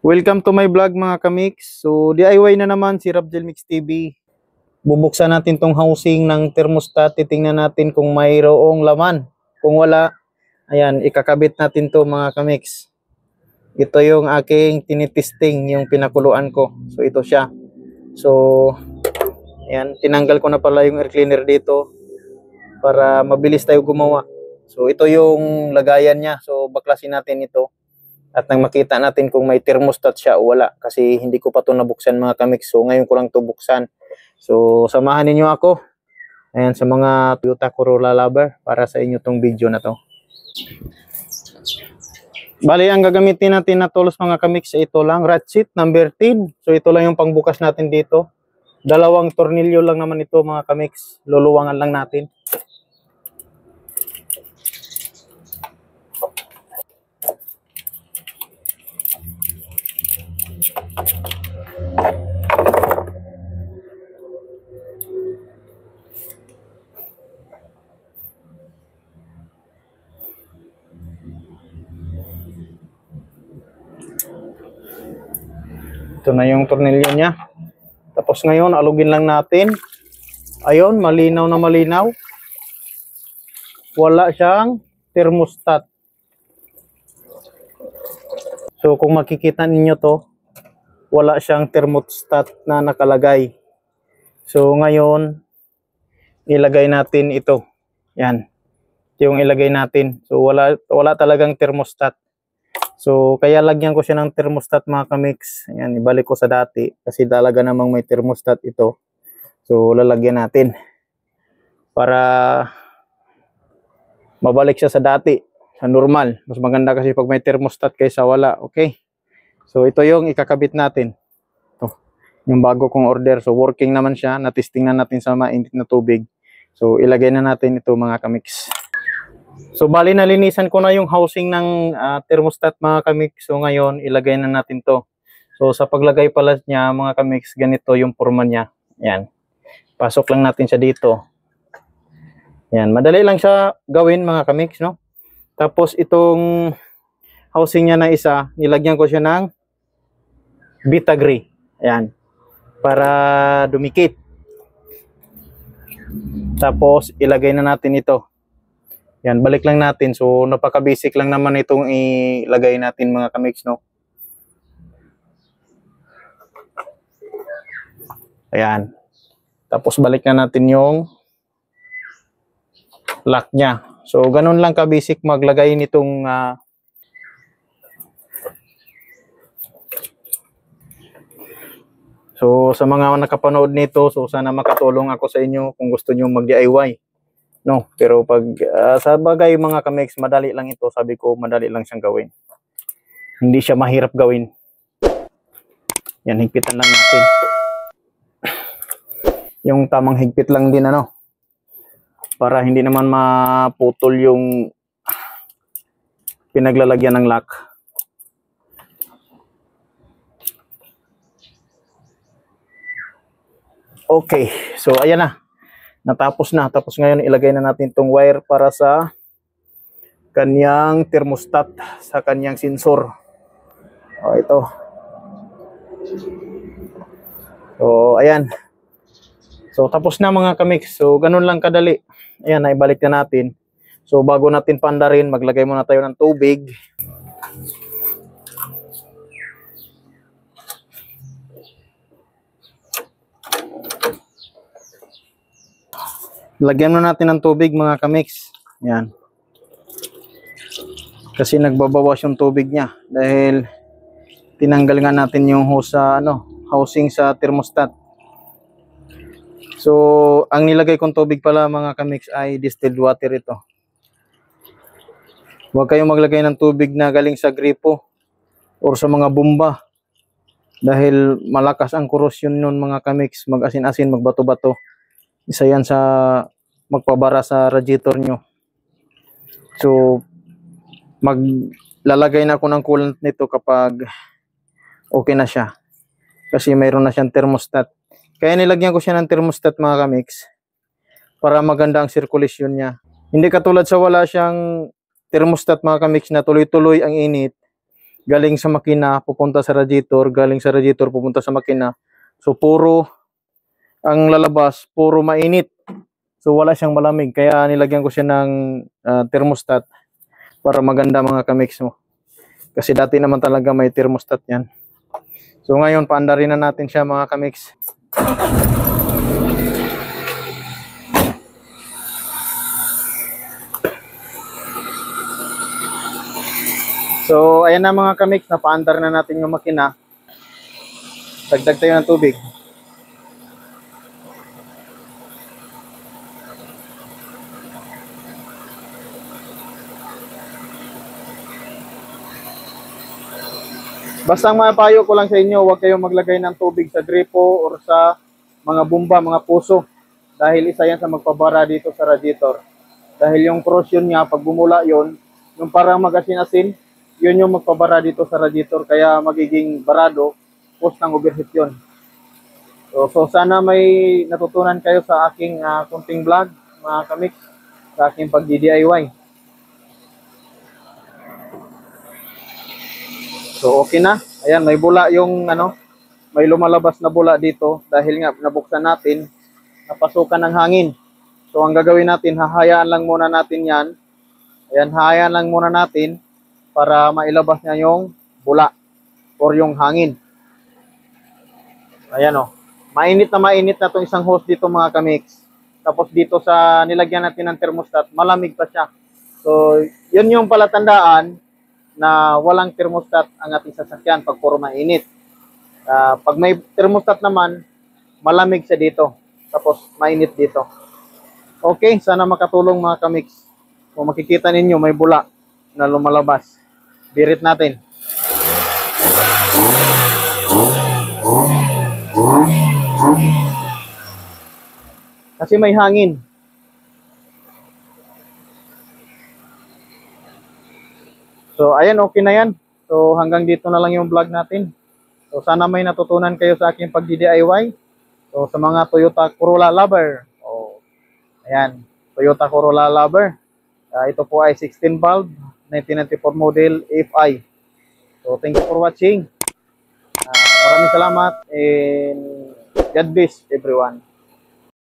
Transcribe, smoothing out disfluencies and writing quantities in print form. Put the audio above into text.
Welcome to my vlog mga kamix. So DIY na naman si Rabjel Mix TV. Bubuksan natin tong housing ng thermostat. Titingnan natin kung mayroong laman. Kung wala, ayan, ikakabit natin to mga kamix. Ito yung aking tinitesting, yung pinakuluan ko. So ito siya. So ayan, tinanggal ko na pala yung air cleaner dito para mabilis tayo gumawa. So ito yung lagayan niya. So baklasin natin ito. At nang makita natin kung may thermostat siya o wala. Kasi hindi ko pa ito nabuksan mga kamix. So ngayon ko lang ito buksan. So samahan ninyo ako. Ayan, sa mga Toyota Corolla lover. Para sa inyo itong video na to. Bali, ang gagamitin natin na tools mga kamix. Ito lang, ratchet number 10. So ito lang yung pangbukas natin dito. Dalawang tornilyo lang naman ito mga kamix. Luluwangan lang natin. Ito na yung tornilyo niya. Tapos ngayon, alugin lang natin. Ayun, malinaw na malinaw. Wala siyang thermostat. So kung makikita ninyo to, wala siyang thermostat na nakalagay. So ngayon, ilagay natin ito. Yan. Ito yung ilagay natin. So wala talagang thermostat. So kaya lagyan ko siya ng thermostat mga kamix. Ayan, ibalik ko sa dati kasi talaga namang may thermostat ito. So lalagyan natin para mabalik siya sa dati, sa normal. Mas maganda kasi pag may thermostat kaysa wala. Okay. So ito yung ikakabit natin. Ito, yung bago kong order. So working naman siya. Natesting na natin sa mainit na tubig. So ilagay na natin ito mga kamix. So bali nalinisan ko na yung housing ng thermostat mga kamix. So ngayon ilagay na natin to. So sa paglagay pala niya mga kamix, ganito yung forma niya. Yan. Pasok lang natin siya dito. Yan, madali lang siya gawin mga kamix, no? Tapos itong housing niya na isa, nilagyan ko siya ng Vitagree. Ayan. Para dumikit. Tapos ilagay na natin ito. Yan, balik lang natin. So, napaka-basic lang naman itong ilagay natin mga kamix, no? Ayan. Tapos, balik na natin yung lock niya. So, ganun lang ka-basic maglagay nitong So, sa mga nakapanood nito, so sana makatulong ako sa inyo kung gusto niyo mag-DIY. No, pero pag sa bagay mga kamix, madali lang ito. Sabi ko, madali lang siyang gawin. Hindi siya mahirap gawin. Yan, higpitan lang natin. Yung tamang higpit lang din, ano. Para hindi naman maputol yung pinaglalagyan ng lock. Okay, so ayan na. Natapos na. Tapos ngayon ilagay na natin itong wire para sa kanyang thermostat, sa kanyang sensor. O, ito. So, ayan. So, tapos na mga kamix. So, ganun lang kadali. Ayan, naibalik na natin. So, bago natin pandarin, maglagay muna tayo ng tubig. Lagyan na natin ng tubig mga kamix. Yan. Kasi nagbabawas yung tubig niya. Dahil tinanggal nga natin yung hose sa, housing sa thermostat. So, ang nilagay kong tubig pala mga kamix ay distilled water ito. Huwag kayong maglagay ng tubig na galing sa gripo or sa mga bomba. Dahil malakas ang korosyon nun mga kamix. Mag-asin-asin, magbato-bato. Isa yan sa magpabara sa radiator nyo. So, maglalagay na ako ng coolant nito kapag okay na siya. Kasi mayroon na siyang thermostat. Kaya nilagyan ko siya ng thermostat mga kamix. Para maganda ang circulation niya. Hindi katulad sa wala siyang thermostat mga kamix na tuloy-tuloy ang init. galing sa makina, pupunta sa radiator, galing sa radiator, pupunta sa makina. So, puro ang lalabas, puro mainit. So, wala siyang malamig. Kaya nilagyan ko siya ng thermostat para maganda mga kamix mo. Kasi dati naman talaga may thermostat yan. So, ngayon, paandarin na natin siya mga kamix. So, ayan na mga kamix, napaandar na natin yung makina. Dagdag tayo ng tubig. Basta ang mapayo ko lang sa inyo, huwag kayong maglagay ng tubig sa gripo or sa mga bomba, mga puso. Dahil isa yan sa magpabara dito sa radiator. Dahil yung corrosion niya, pag bumula yon, yung parang mag-asin-asin, yun yung magpabara dito sa radiator. Kaya magiging barado, cause ng overheat yun. So sana may natutunan kayo sa aking kunting vlog, mga kamix, sa aking pag-DIY. So okay na. Ayan, may bula yung may lumalabas na bula dito dahil nga nabuksan natin, napasukan ng hangin. So ang gagawin natin, hahayaan lang muna natin 'yan. Ayan, hahayaan lang muna natin para mailabas niya yung bula or yung hangin. Ayan mainit na tong isang hose dito mga kamix. Tapos dito sa nilagyan natin ng thermostat, malamig pa siya. So, yun yung palatandaan na walang thermostat ang ating sasakyan pag puro mainit. Pag may thermostat naman, malamig siya dito. Tapos mainit dito. Okay, sana makatulong mga kamix. Kung makikita ninyo, may bula na lumalabas. Birit natin. Kasi may hangin. So, ayan, okay na yan. So, hanggang dito na lang yung vlog natin. So, sana may natutunan kayo sa aking pag-DIY. So, sa mga Toyota Corolla lover. Ayan, Toyota Corolla lover. Ito po ay 16 valve, 1994 model FI. So, thank you for watching. Maraming salamat and God bless everyone.